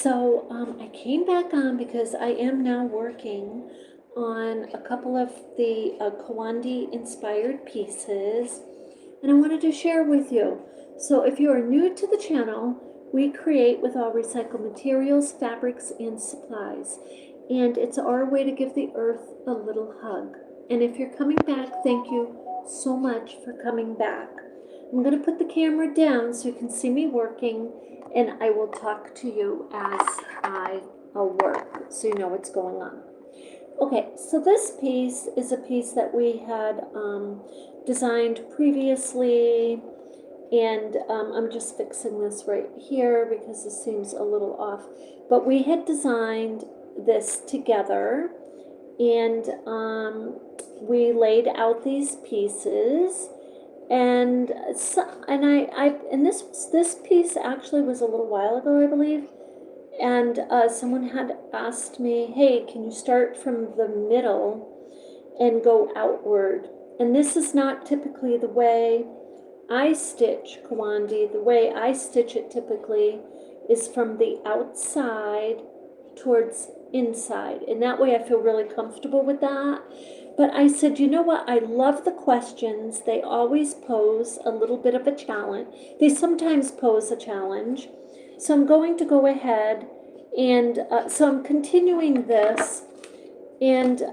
So I came back on because I am now working on a couple of the Kiwandi inspired pieces, and I wanted to share with you. So if you are new to the channel, we create with all recycled materials, fabrics, and supplies. And it's our way to give the earth a little hug. And if you're coming back, thank you so much for coming back. I'm going to put the camera down so you can see me working, and I will talk to you as I work so you know what's going on. Okay, so this piece is a piece that we had designed previously, and I'm just fixing this right here because this seems a little off. But we had designed this together, and we laid out these pieces. And this piece actually was a little while ago, I believe. And someone had asked me, hey, can you start from the middle and go outward? And this is not typically the way I stitch Kiwandi. The way I stitch it typically is from the outside towards inside. And that way I feel really comfortable with that. But I said, you know what? I love the questions. They always pose a little bit of a challenge. They sometimes pose a challenge. So I'm going to go ahead and, so I'm continuing this. And,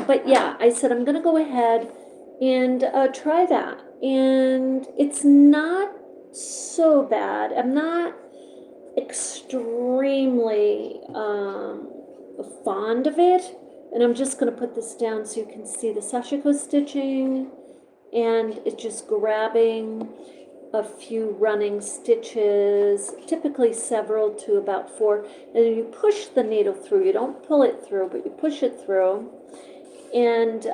but yeah, I said, I'm going to go ahead and try that. And it's not so bad. I'm not extremely fond of it. And I'm just going to put this down so you can see the sashiko stitching, and it's just grabbing a few running stitches, typically several to about 4, and you push the needle through. You don't pull it through, but you push it through, and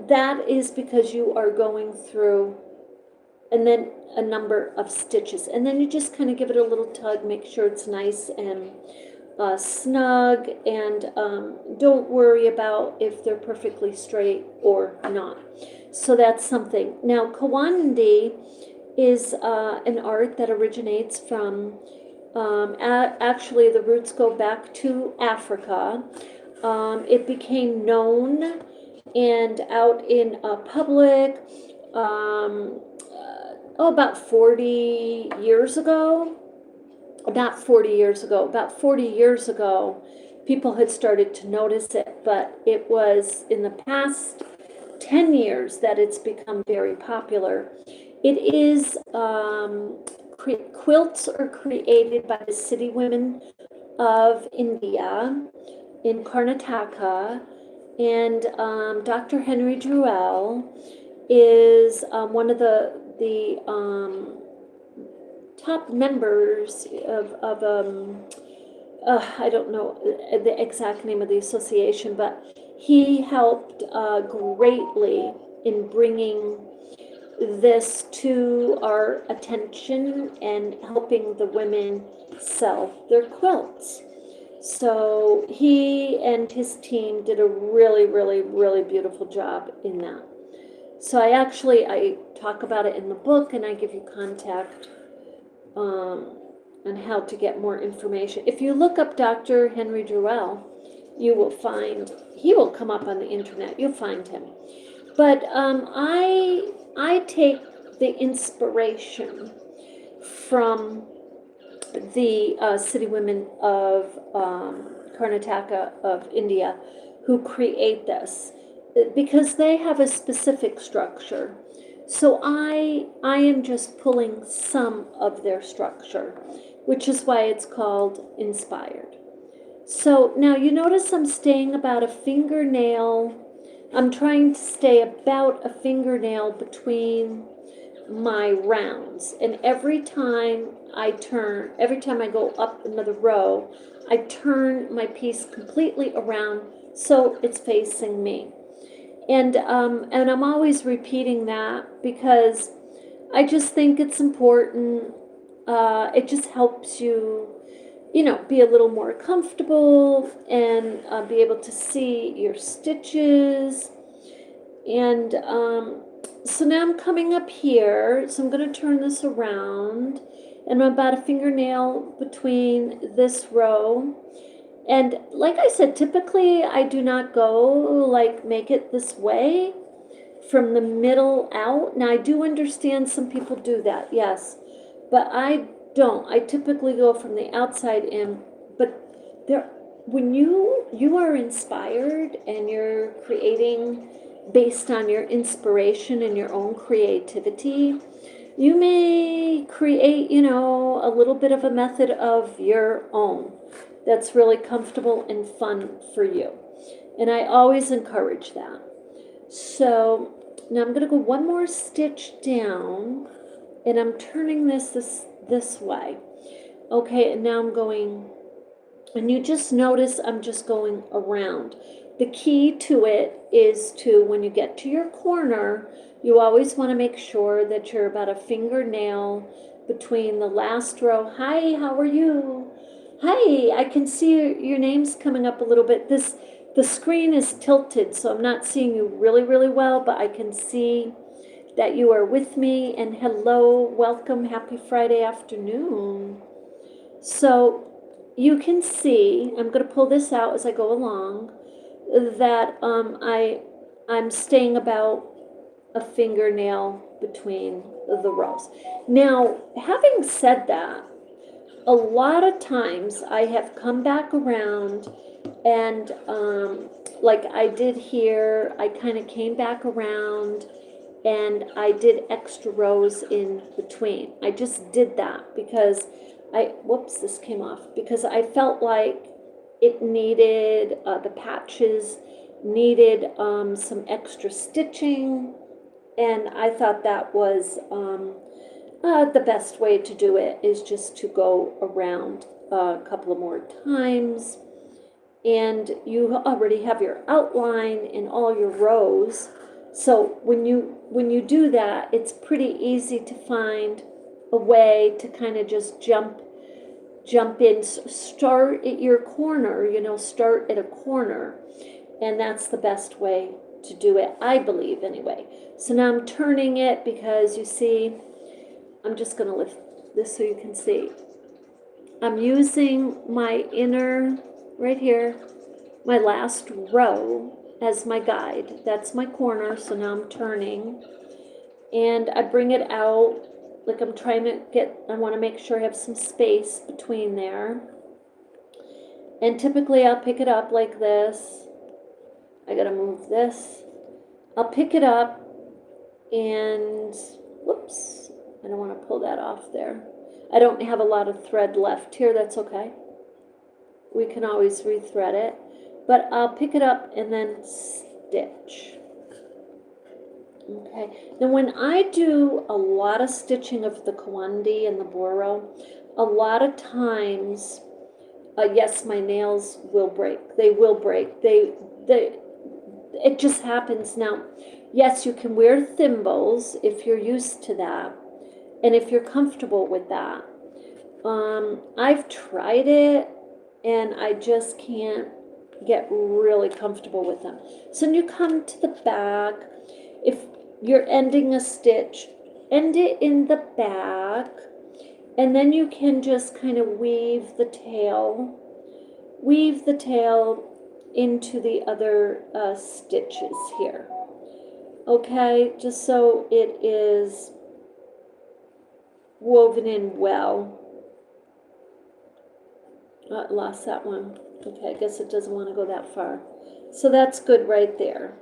that is because you are going through, and then a number of stitches, and then you just kind of give it a little tug, make sure it's nice and snug, and don't worry about if they're perfectly straight or not. So that's something. Now, Kiwandi is an art that originates from, actually the roots go back to Africa. It became known and out in public about 40 years ago. About 40 years ago, people had started to notice it, but it was in the past 10 years that it's become very popular. It is, quilts are created by the city women of India in Karnataka, and Dr. Henry Druell is one of the top members of I don't know the exact name of the association, but he helped greatly in bringing this to our attention and helping the women sell their quilts. So he and his team did a really, really, really beautiful job in that. So I talk about it in the book, and I give you contact on how to get more information. If you look up Dr. Henry Druell, you will find, he will come up on the internet, you'll find him. But I take the inspiration from the city women of Karnataka of India who create this, because they have a specific structure. So I am just pulling some of their structure, which is why it's called inspired. So now you notice I'm staying about a fingernail. I'm trying to stay about a fingernail between my rounds. And every time I go up another row, I turn my piece completely around so it's facing me. And I'm always repeating that because I just think it's important. It just helps you, be a little more comfortable and be able to see your stitches. And so now I'm coming up here. So I'm going to turn this around. and about a fingernail between this row. And like I said, typically I do not go like make it this way from the middle out. Now I do understand some people do that, yes, but I don't. I typically go from the outside in, but there, when you are inspired and you're creating based on your inspiration and your own creativity, you may create, you know, a little bit of a method of your own that's really comfortable and fun for you. And I always encourage that. So now I'm going to go one more stitch down, and I'm turning this way. Okay, and now I'm going, and you just notice I'm just going around. The key to it is to, when you get to your corner, you always want to make sure that you're about a fingernail between the last row. Hi, how are you? Hi, I can see your name's coming up a little bit. The screen is tilted, so I'm not seeing you really, really well, but I can see that you are with me. And hello, welcome, happy Friday afternoon. So you can see, I'm going to pull this out as I go along, that I'm staying about a fingernail between the rows. Now, having said that, a lot of times I have come back around and like I did here, I kind of came back around and I did extra rows in between. I just did that because whoops, this came off, because I felt like it needed, the patches needed some extra stitching, and I thought that was the best way to do it is just to go around a couple of more times, and you already have your outline in all your rows. So when you do that, it's pretty easy to find a way to kind of just jump in, start at your corner, you know, start at a corner, and that's the best way to do it, I believe, anyway. So now I'm turning it because you see, I'm just going to lift this so you can see. I'm using my inner, right here, my last row as my guide. That's my corner, so now I'm turning. And I bring it out, like I'm trying to get, I want to make sure I have some space between there. And typically I'll pick it up like this. I got to move this. I'll pick it up and, whoops, I don't want to pull that off there. I don't have a lot of thread left here, that's okay. We can always rethread it. But I'll pick it up and then stitch. Okay, now when I do a lot of stitching of the Kiwandi and the Boro, a lot of times, yes, my nails will break. They will break. It just happens. Now, yes, you can wear thimbles if you're used to that, and if you're comfortable with that. I've tried it, and I just can't get really comfortable with them. So when you come to the back, if you're ending a stitch, end it in the back, and then you can just kind of weave the tail into the other stitches here. Okay, just so it is woven in well. Lost that one. Okay, I guess it doesn't want to go that far. So that's good right there.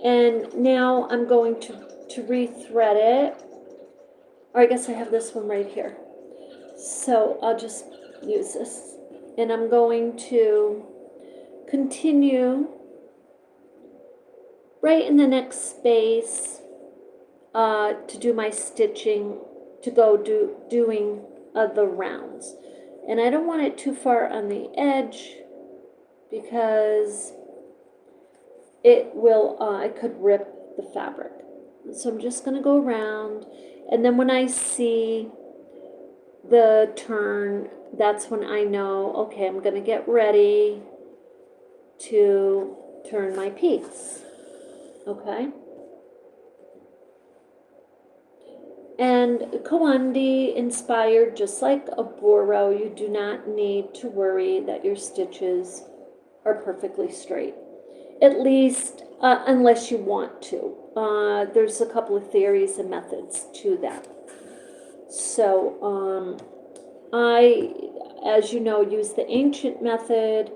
And now I'm going to rethread it. Or I guess I have this one right here. So I'll just use this. And I'm going to continue right in the next space to do my stitching, to go doing the rounds. And I don't want it too far on the edge because it will, I could rip the fabric. So I'm just going to go around, and then when I see the turn, that's when I know, okay, I'm going to get ready to turn my piece. Okay? And Kiwandi inspired, just like a Boro, you do not need to worry that your stitches are perfectly straight. At least, unless you want to. There's a couple of theories and methods to that. So, I, as you know, use the ancient method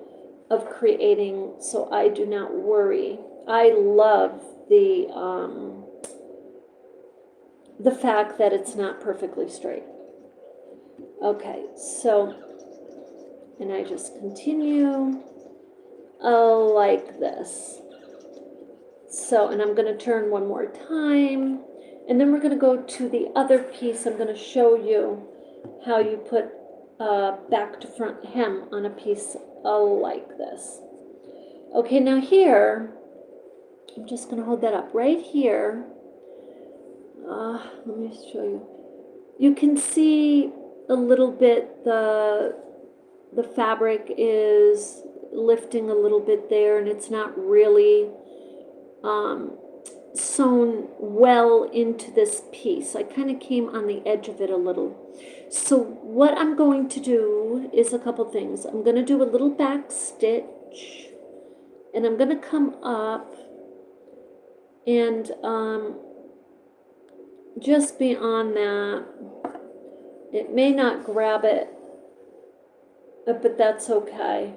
of creating, so I do not worry. I love the fact that it's not perfectly straight. Okay, so, and I just continue like this. So, and I'm going to turn one more time, and then we're going to go to the other piece. I'm going to show you how you put back to front hem on a piece like this. Okay, now here, I'm just going to hold that up right here. Let me show you. You can see a little bit the fabric is lifting a little bit there, and it's not really sewn well into this piece. I kind of came on the edge of it a little. So what I'm going to do is a couple things. I'm going to do a little back stitch, and I'm going to come up and just beyond that, it may not grab it, but that's okay.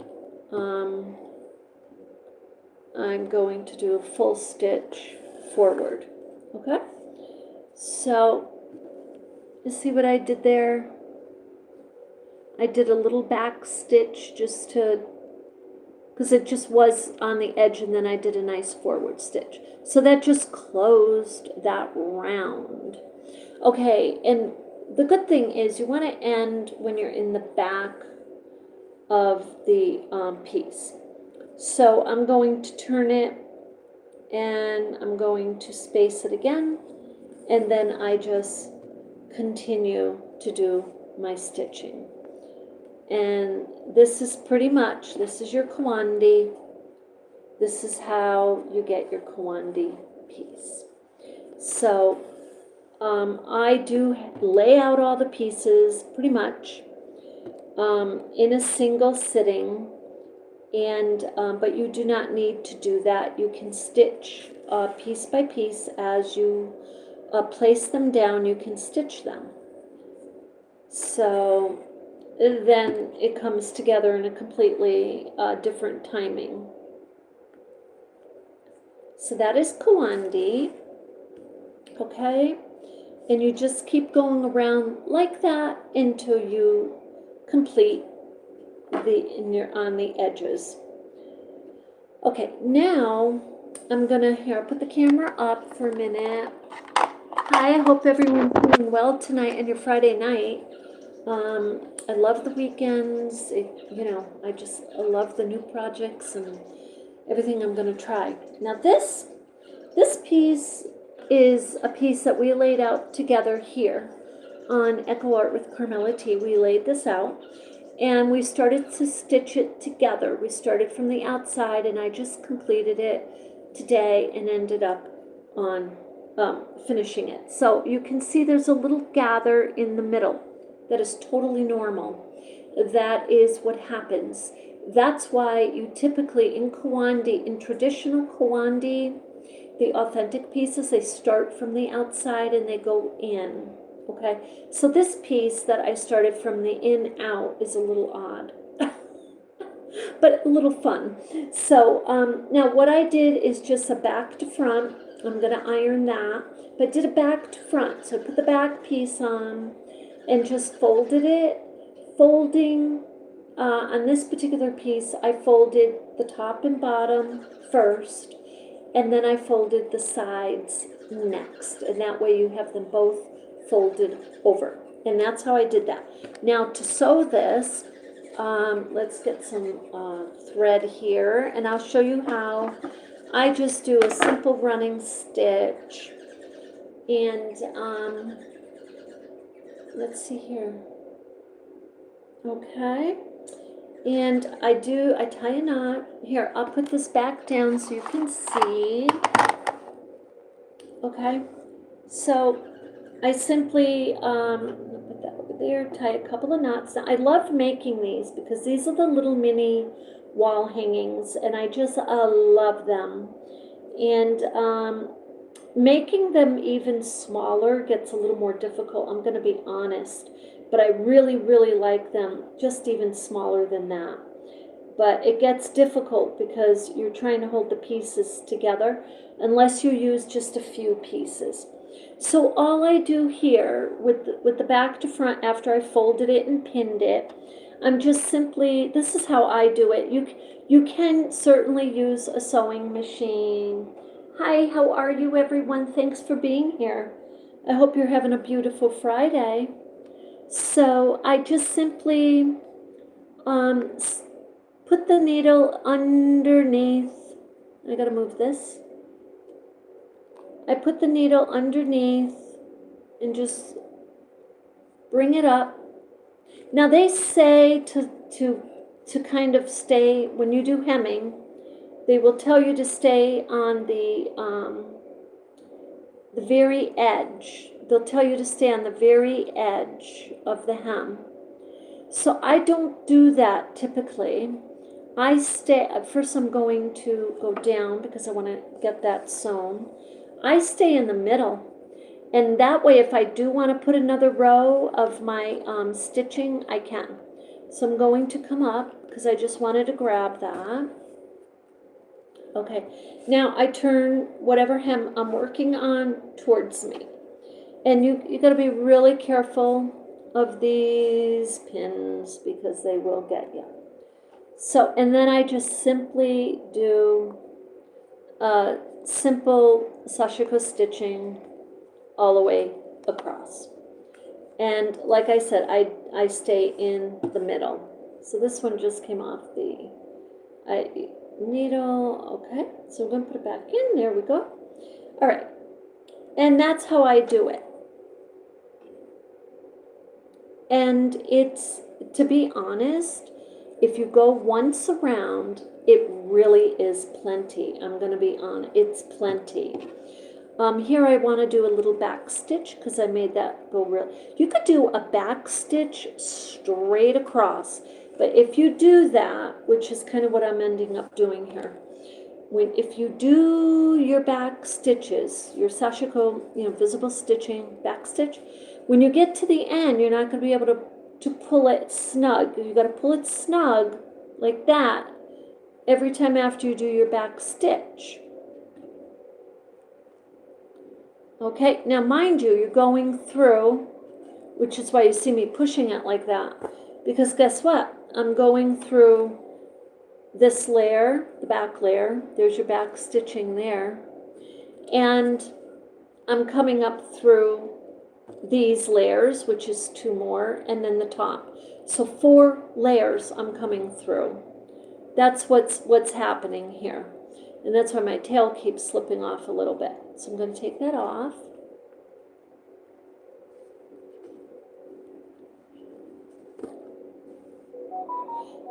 I'm going to do a full stitch forward. Okay, so you see what I did there? I did a little back stitch just to, because it just was on the edge, and then I did a nice forward stitch. So that just closed that round. Okay, and the good thing is you want to end when you're in the back of the piece. So I'm going to turn it, and I'm going to space it again, and then I just continue to do my stitching. And this is pretty much, this is your Kiwandi. This is how you get your Kiwandi piece. So I do lay out all the pieces pretty much in a single sitting, and but you do not need to do that. You can stitch piece by piece as you place them down. You can stitch them. So then it comes together in a completely different timing. So that is Kiwandi, okay? And you just keep going around like that until you complete on the edges. Okay, now I'm gonna, here, I'll put the camera up for a minute. Hi, I hope everyone's doing well tonight and your Friday night. I love the weekends. You know, I love the new projects and everything I'm going to try. Now this piece is a piece that we laid out together here on Echo Art with Carmella-T. We laid this out and we started to stitch it together. We started from the outside, and I just completed it today and ended up on finishing it. So you can see there's a little gather in the middle. That is totally normal. That is what happens. That's why you typically in Kiwandi, in traditional Kiwandi, the authentic pieces, they start from the outside and they go in. Okay, so this piece that I started from the in out is a little odd, but a little fun. So now what I did is just a back to front. I'm going to iron that, but did a back to front. So I put the back piece on and just folded it. Folding on this particular piece, I folded the top and bottom first, and then I folded the sides next, and that way you have them both folded over. And that's how I did that. Now to sew this, let's get some thread here, and I'll show you how. I just do a simple running stitch, and let's see here. Okay, and I tie a knot. Here, I'll put this back down so you can see. Okay, so I simply put that over there, tie a couple of knots. Now, I love making these because these are the little mini wall hangings, and I just love them. And making them even smaller gets a little more difficult, I'm going to be honest, but I really, really like them just even smaller than that. But it gets difficult because you're trying to hold the pieces together unless you use just a few pieces. So all I do here with the back to front after I folded it and pinned it, I'm just simply, this is how I do it. You can certainly use a sewing machine. Hi, how are you everyone? Thanks for being here. I hope you're having a beautiful Friday. So I just simply put the needle underneath. I gotta move this. I put the needle underneath and just bring it up. Now they say to kind of stay, when you do hemming, they will tell you to stay on the very edge. They'll tell you to stay on the very edge of the hem. So I don't do that typically. I stay, first I'm going to go down because I want to get that sewn. I stay in the middle. And that way, if I do want to put another row of my stitching, I can. So I'm going to come up because I just wanted to grab that. Okay, now I turn whatever hem I'm working on towards me. And you got to be really careful of these pins because they will get you. So, and then I just simply do simple sashiko stitching all the way across. And like I said, I stay in the middle. So this one just came off the needle. Okay, so I'm going to put it back in. There we go. All right, and that's how I do it. And it's, to be honest, if you go once around, it really is plenty. I'm going to be honest, it's plenty. Here I want to do a little back stitch because I made that go real. You could do a back stitch straight across, but if you do that, which is kind of what I'm ending up doing here, if you do your back stitches, your sashiko, visible stitching, back stitch, when you get to the end, you're not going to be able to pull it snug. You got to pull it snug like that every time after you do your back stitch. Okay, now mind you, you're going through, which is why you see me pushing it like that, because guess what? I'm going through this layer, the back layer, there's your back stitching there, and I'm coming up through these layers, which is 2 more, and then the top. So 4 layers I'm coming through. That's what's happening here. And that's why my tail keeps slipping off a little bit. So I'm going to take that off.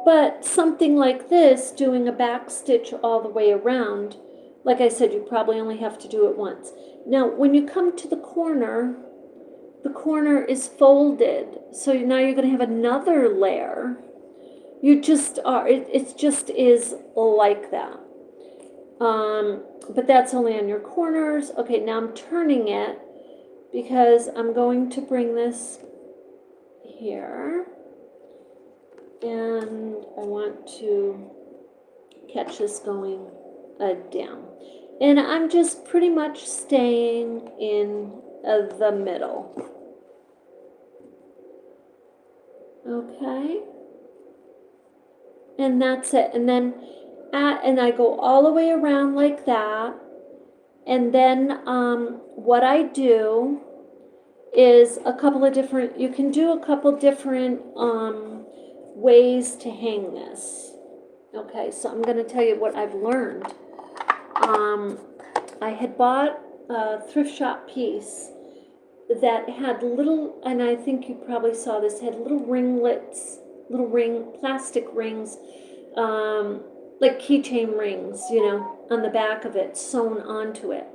But something like this, doing a back stitch all the way around, like I said, you probably only have to do it once. Now, when you come to the corner is folded. So now you're going to have another layer. You just are, it just is like that. But that's only on your corners. Okay, now I'm turning it because I'm going to bring this here. And I want to catch this going down. And I'm just pretty much staying in the middle. Okay. And that's it. And then and I go all the way around like that. And then what I do is a couple of different, you can do a couple different ways to hang this. Okay, so I'm going to tell you what I've learned. I had bought a thrift shop piece that had little, and I think you probably saw this, had little ringlets, plastic rings, like keychain rings, on the back of it, sewn onto it.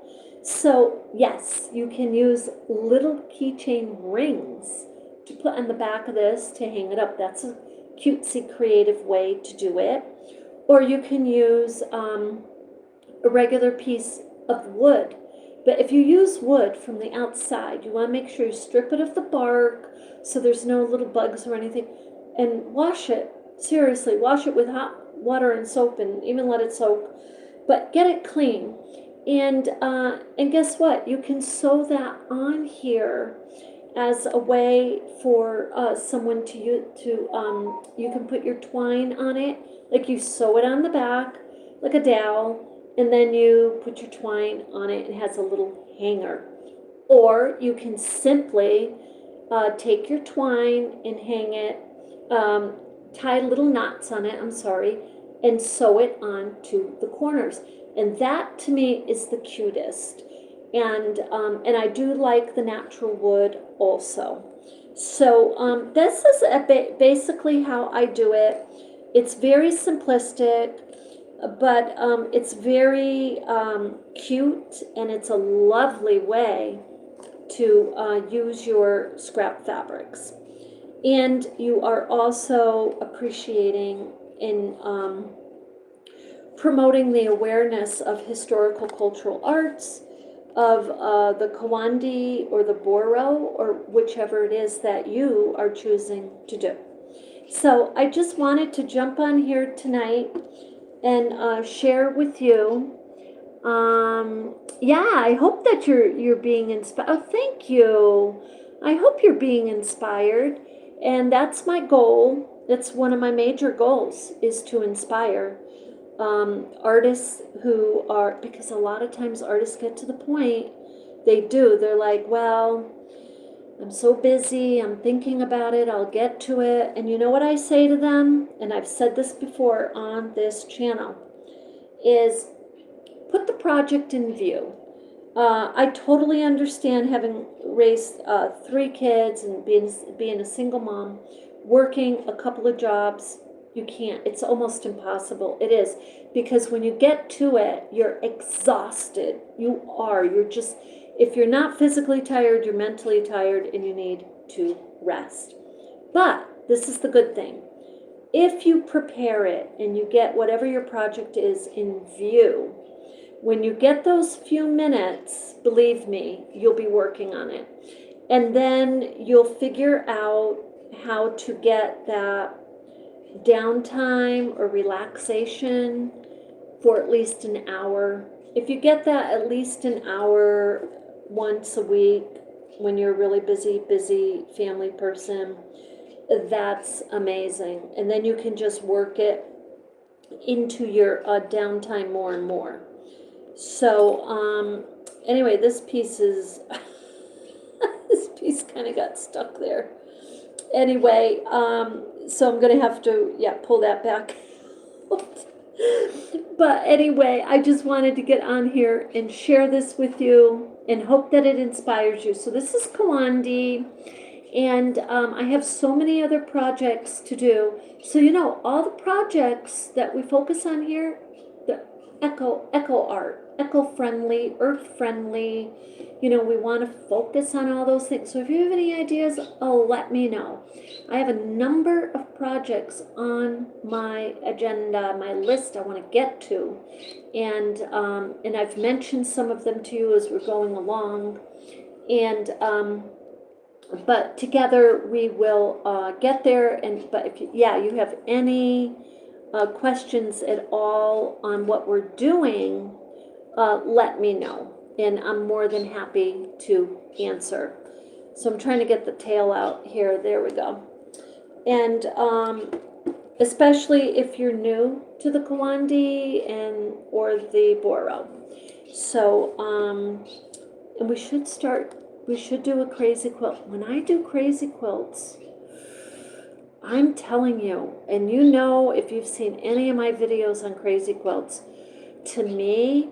So yes, you can use little keychain rings to put on the back of this to hang it up. That's a cutesy creative way to do it. Or you can use a regular piece of wood. But if you use wood from the outside, you want to make sure you strip it of the bark so there's no little bugs or anything, and wash it. Seriously, wash it with hot water and soap, and even let it soak. But get it clean. And guess what? You can sew that on here as a way for someone to you can put your twine on it, like you sew it on the back like a dowel, and then you put your twine on it. It has a little hanger. Or you can simply take your twine and hang it, tie little knots on it, and sew it onto the corners. And that to me is the cutest. And I do like the natural wood also. So this is basically how I do it. It's very simplistic, but it's very cute, and it's a lovely way to use your scrap fabrics. And you are also appreciating in promoting the awareness of historical cultural arts, of the Kiwandi or the Boro, or whichever it is that you are choosing to do. So I just wanted to jump on here tonight and share with you. Yeah, I hope that you're being inspired. Oh, thank you. I hope you're being inspired, and that's my goal. That's one of my major goals, is to inspire artists who are, because a lot of times artists get to the point, they're like, well, I'm so busy, I'm thinking about it, I'll get to it. And you know what I say to them, and I've said this before on this channel, is put the project in view. I totally understand having raised 3 kids and being a single mom, working a couple of jobs. You can't, it's almost impossible. It is, because when you get to it, you're exhausted. You're just, if you're not physically tired, you're mentally tired, and you need to rest. But this is the good thing. If you prepare it and you get whatever your project is in view, when you get those few minutes, believe me, you'll be working on it. And then you'll figure out how to get that downtime or relaxation for at least an hour. If you get that at least an hour once a week when you're a really busy family person, that's amazing. And then you can just work it into your downtime more and more. So anyway, this piece is this piece kind of got stuck there. Anyway, so I'm gonna have to pull that back. But anyway, I just wanted to get on here and share this with you and hope that it inspires you. So this is Kiwandi, and I have so many other projects to do. So all the projects that we focus on here, the eco art, eco-friendly, earth-friendly, we want to focus on all those things. So if you have any ideas, let me know. I have a number of projects on my agenda, my list I want to get to, and I've mentioned some of them to you as we're going along, and but together we will get there. But if you have any questions at all on what we're doing, let me know, and I'm more than happy to answer. So I'm trying to get the tail out here. There we go. And especially if you're new to the Kiwandi or the Boro. So and we should do a crazy quilt. When I do crazy quilts, I'm telling you, and if you've seen any of my videos on crazy quilts, to me,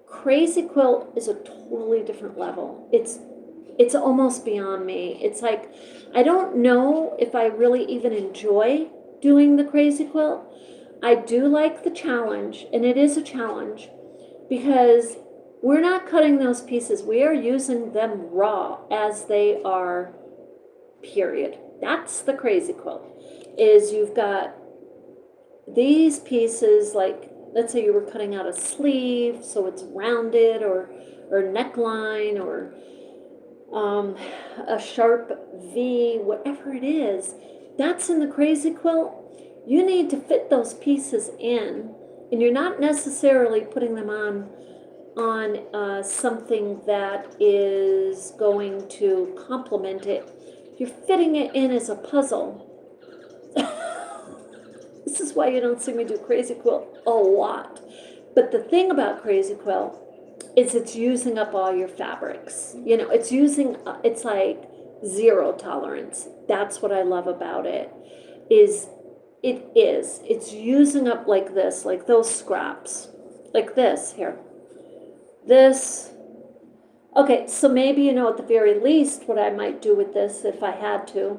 crazy quilt is a totally different level. It's almost beyond me. It's like, I don't know if I really even enjoy doing the crazy quilt. I do like the challenge, and it is a challenge, because We're not cutting those pieces. We are using them raw as they are, period. That's the crazy quilt, is you've got these pieces, like, let's say you were cutting out a sleeve, so it's rounded, or neckline, or a sharp V, whatever it is, that's in the crazy quilt. You need to fit those pieces in, and you're not necessarily putting them on something that is going to complement it. You're fitting it in as a puzzle. This is why you don't see me do crazy quilt a lot. But the thing about crazy quilt is it's using up all your fabrics. You know, it's like zero tolerance. That's what I love about it, it's using up like this, like those scraps, like this here. This, okay, so maybe, you know, at the very least, what I might do with this, if I had to,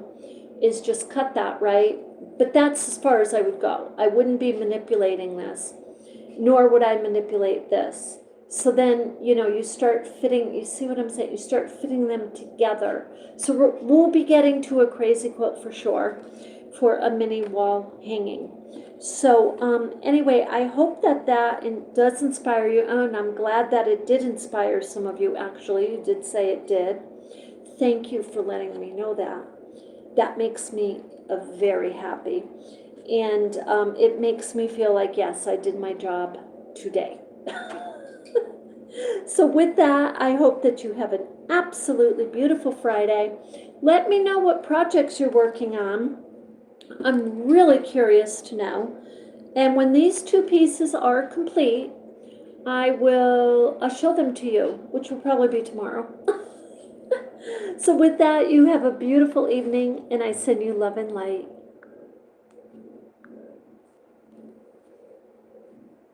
is just cut that, right? But that's as far as I would go. I wouldn't be manipulating this, nor would I manipulate this. So then, you know, you start fitting, you see what I'm saying? You start fitting them together. So we'll be getting to a crazy quilt for sure, for a mini wall hanging. So anyway, I hope that does inspire you, and I'm glad that it did inspire some of you. Actually, you did say it did. Thank you for letting me know that. That makes me very happy, and it makes me feel like, yes, I did my job today. So with that, I hope that you have an absolutely beautiful Friday. Let me know what projects you're working on. I'm really curious to know. And when these two pieces are complete, I'll show them to you, which will probably be tomorrow. So with that, you have a beautiful evening, and I send you love and light.